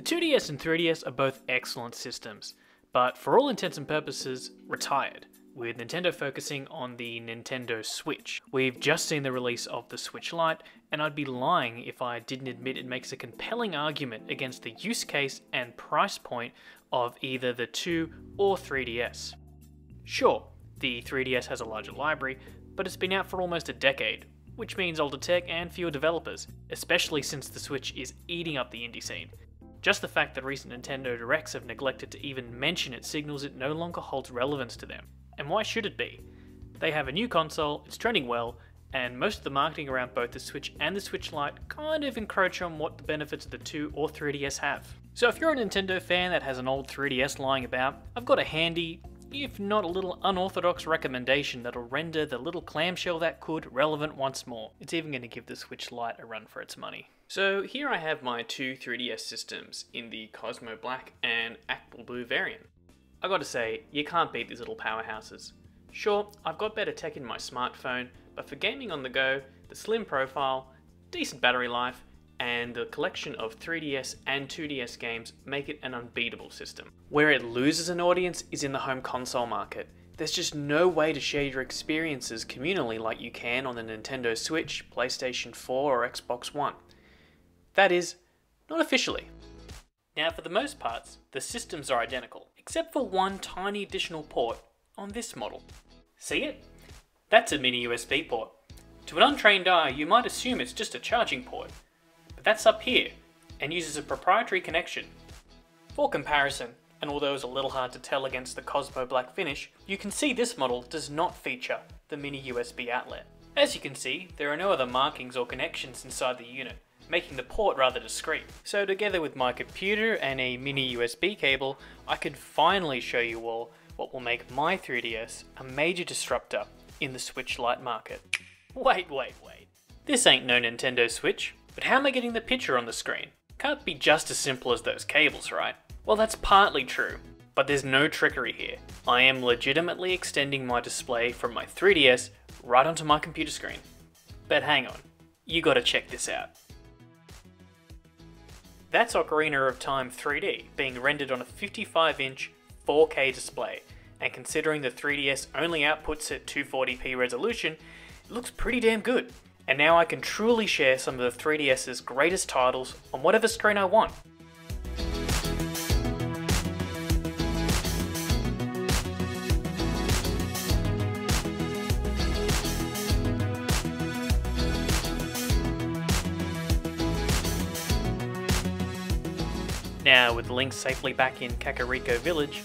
The 2DS and 3DS are both excellent systems, but for all intents and purposes, retired, with Nintendo focusing on the Nintendo Switch. We've just seen the release of the Switch Lite, and I'd be lying if I didn't admit it makes a compelling argument against the use case and price point of either the 2 or 3DS. Sure, the 3DS has a larger library, but it's been out for almost a decade, which means older tech and fewer developers, especially since the Switch is eating up the indie scene. Just the fact that recent Nintendo Directs have neglected to even mention it signals it no longer holds relevance to them. And why should it be? They have a new console, it's trending well, and most of the marketing around both the Switch and the Switch Lite kind of encroach on what the benefits of the 2 or 3DS have. So if you're a Nintendo fan that has an old 3DS lying about, I've got a handy, if not a little unorthodox recommendation that'll render the little clamshell that could relevant once more. It's even going to give the Switch Lite a run for its money. So here I have my two 3DS systems in the Cosmo Black and Aqua Blue variant. I gotta say, you can't beat these little powerhouses. Sure, I've got better tech in my smartphone, but for gaming on the go, the slim profile, decent battery life, and the collection of 3DS and 2DS games make it an unbeatable system. Where it loses an audience is in the home console market. There's just no way to share your experiences communally like you can on the Nintendo Switch, PlayStation 4 or Xbox One. That is, not officially. Now for the most parts, the systems are identical, except for one tiny additional port on this model. See it? That's a mini USB port. To an untrained eye, you might assume it's just a charging port, but that's up here, and uses a proprietary connection. For comparison, and although it's a little hard to tell against the Cosmo Black finish, you can see this model does not feature the mini USB outlet. As you can see, there are no other markings or connections inside the unit, making the port rather discreet. So together with my computer and a mini USB cable, I could finally show you all what will make my 3DS a major disruptor in the Switch Lite market. Wait. This ain't no Nintendo Switch, but how am I getting the picture on the screen? Can't be just as simple as those cables, right? Well, that's partly true, but there's no trickery here. I am legitimately extending my display from my 3DS right onto my computer screen. But hang on, you gotta check this out. That's Ocarina of Time 3D being rendered on a 55-inch 4K display, and considering the 3DS only outputs at 240p resolution, it looks pretty damn good. And now I can truly share some of the 3DS's greatest titles on whatever screen I want. Now, with Link safely back in Kakariko Village,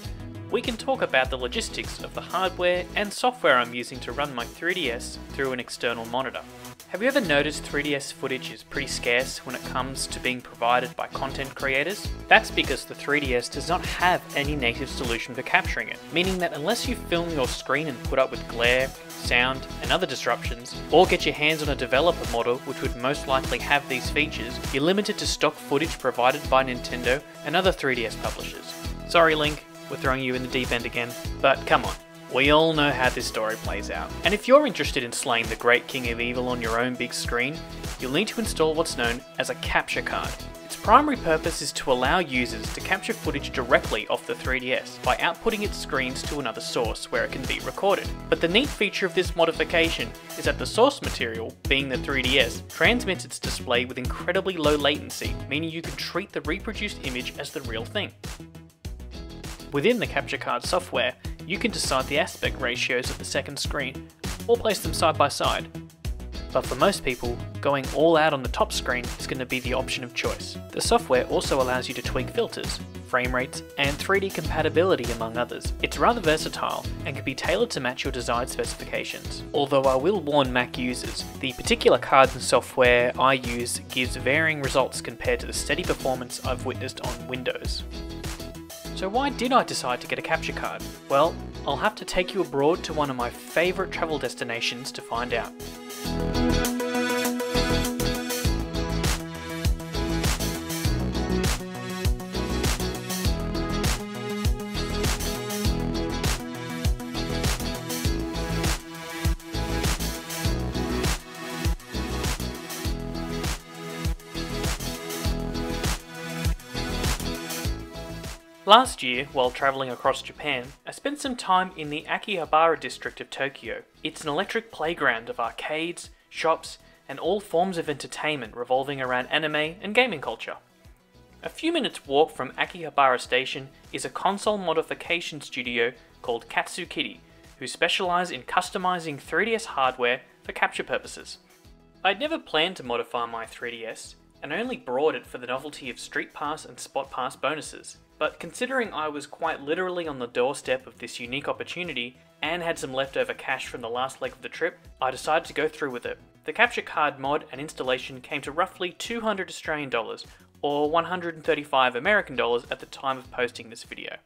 we can talk about the logistics of the hardware and software I'm using to run my 3DS through an external monitor. Have you ever noticed 3DS footage is pretty scarce when it comes to being provided by content creators? That's because the 3DS does not have any native solution for capturing it, meaning that unless you film your screen and put up with glare, sound, and other disruptions, or get your hands on a developer model which would most likely have these features, you're limited to stock footage provided by Nintendo and other 3DS publishers. Sorry Link, we're throwing you in the deep end again, but come on. We all know how this story plays out. And if you're interested in slaying the Great King of Evil on your own big screen, you'll need to install what's known as a capture card. Its primary purpose is to allow users to capture footage directly off the 3DS by outputting its screens to another source where it can be recorded. But the neat feature of this modification is that the source material, being the 3DS, transmits its display with incredibly low latency, meaning you can treat the reproduced image as the real thing. Within the capture card software, you can decide the aspect ratios of the second screen, or place them side by side. But for most people, going all out on the top screen is going to be the option of choice. The software also allows you to tweak filters, frame rates, and 3D compatibility among others. It's rather versatile and can be tailored to match your desired specifications. Although I will warn Mac users, the particular cards and software I use gives varying results compared to the steady performance I've witnessed on Windows. So why did I decide to get a capture card? Well, I'll have to take you abroad to one of my favourite travel destinations to find out. Last year, while travelling across Japan, I spent some time in the Akihabara district of Tokyo. It's an electric playground of arcades, shops, and all forms of entertainment revolving around anime and gaming culture. A few minutes walk from Akihabara Station is a console modification studio called Katsu Kitty, who specialise in customising 3DS hardware for capture purposes. I'd never planned to modify my 3DS, and only brought it for the novelty of Street Pass and Spot Pass bonuses. But considering I was quite literally on the doorstep of this unique opportunity, and had some leftover cash from the last leg of the trip, I decided to go through with it. The capture card mod and installation came to roughly $200 Australian dollars, or 135 American dollars at the time of posting this video.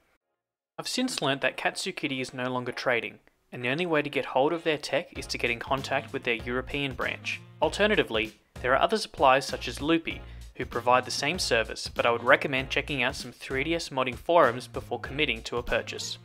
I've since learnt that Katsu Kitty is no longer trading, and the only way to get hold of their tech is to get in contact with their European branch. Alternatively, there are other suppliers such as Loopy, who provide the same service, but I would recommend checking out some 3DS modding forums before committing to a purchase.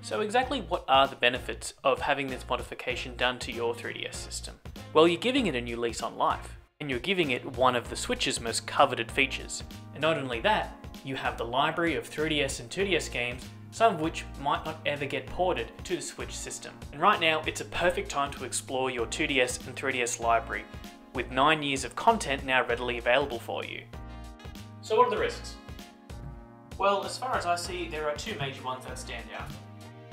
So exactly what are the benefits of having this modification done to your 3DS system? Well, you're giving it a new lease on life, and you're giving it one of the Switch's most coveted features. And not only that, you have the library of 3DS and 2DS games, some of which might not ever get ported to the Switch system. And right now, it's a perfect time to explore your 2DS and 3DS library, with 9 years of content now readily available for you. So what are the risks? Well, as far as I see, there are two major ones that stand out.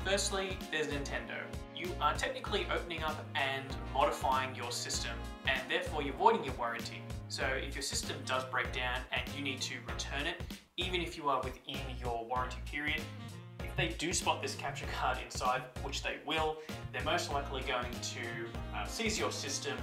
Firstly, there's Nintendo. You are technically opening up and modifying your system, and therefore you're voiding your warranty. So if your system does break down and you need to return it, even if you are within your warranty period, if they do spot this capture card inside, which they will, they're most likely going to seize your system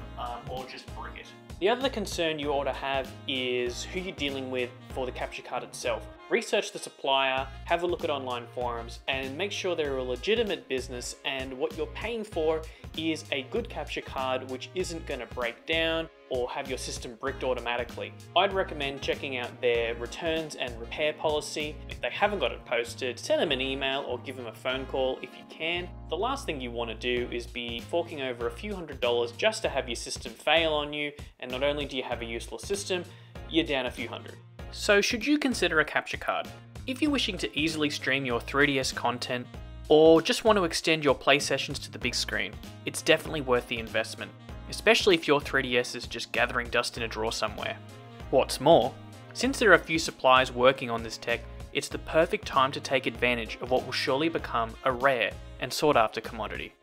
or just brick it. The other concern you ought to have is who you're dealing with for the capture card itself. Research the supplier, have a look at online forums, and make sure they're a legitimate business and what you're paying for is a good capture card which isn't going to break down or have your system bricked automatically. I'd recommend checking out their returns and repair policy. If they haven't got it posted, send them an email or give them a phone call if you can. The last thing you want to do is be forking over a few $100s just to have your system fail on you, and not only do you have a useless system, you're down a few hundred. So should you consider a capture card? If you're wishing to easily stream your 3DS content, or just want to extend your play sessions to the big screen, it's definitely worth the investment, especially if your 3DS is just gathering dust in a drawer somewhere. What's more, since there are a few suppliers working on this tech, it's the perfect time to take advantage of what will surely become a rare and sought after commodity.